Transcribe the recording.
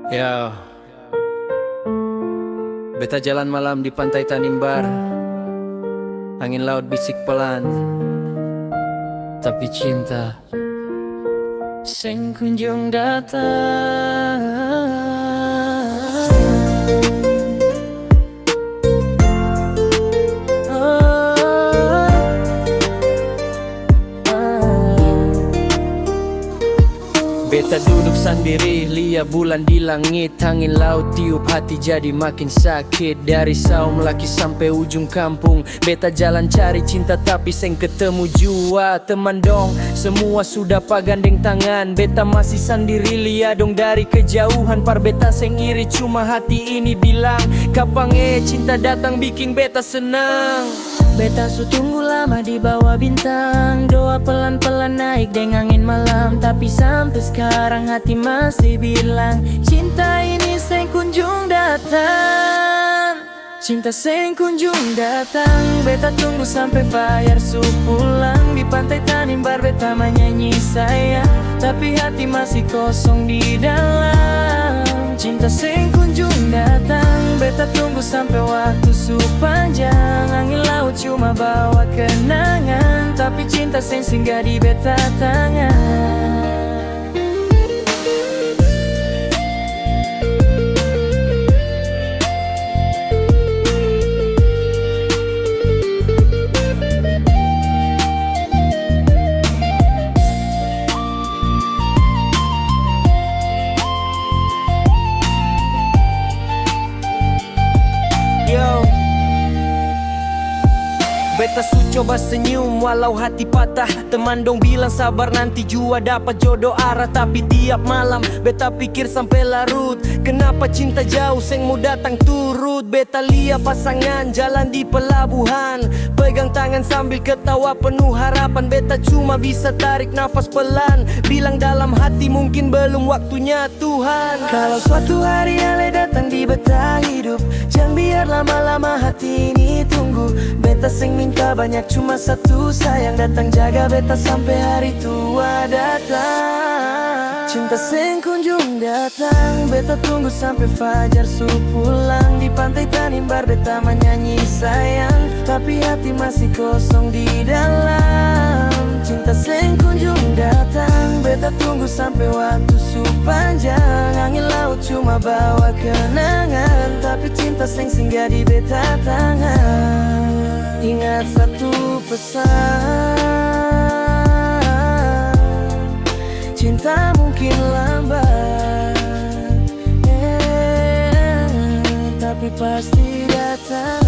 Ya, beta jalan malam di pantai Tanimbar. Angin laut bisik pelan, tapi cinta sing kunjung datang. Beta duduk sendiri, lihat bulan di langit. Angin laut tiup hati jadi makin sakit. Dari saung laki sampai ujung kampung, beta jalan cari cinta tapi seng ketemu jua. Teman dong, semua sudah pagandeng tangan. Beta masih sendiri, lihat dong dari kejauhan. Par beta seng iri, cuma hati ini bilang kapan cinta datang bikin beta senang. Beta su tunggu lama di bawah bintang. Doa pelan-pelan naik dengan angin malam. Tapi sampai sekarang hati masih bilang cinta ini seng kunjung datang. Cinta seng kunjung datang. Beta tunggu sampai fajar su pulang. Di pantai Tanimbar beta menyanyi sayang, tapi hati masih kosong di dalam. Cinta seng kunjung datang. Beta tunggu sampai waktu su panjang. Angin laut cuma bawa kenangan, tapi cinta seng singgah di beta tangan. Beta su coba senyum walau hati patah. Teman dong bilang sabar nanti jua dapat jodoh arah. Tapi tiap malam beta pikir sampai larut, kenapa cinta jauh seng mau datang turut. Beta lihat pasangan jalan di pelabuhan, pegang tangan sambil ketawa penuh harapan. Beta cuma bisa tarik nafas pelan, bilang dalam hati mungkin belum waktunya Tuhan. Kalau suatu hari Ale datang di beta hidup, jangan biar lama-lama hati ini tunggu. Beta seng minta banyak, cuma satu sayang datang jaga beta sampai hari tua datang. Cinta seng kunjung datang. Beta tunggu sampai fajar su pulang. Di pantai Tanimbar beta menyanyi sayang, tapi hati masih kosong di dalam. Cinta seng kunjung datang. Beta tunggu sampai waktu su panjang. Angin laut cuma bawa kenangan, tapi cinta seng singgah di beta tangan. Ingat satu pesan, cinta mungkin lambat, tapi pasti datang.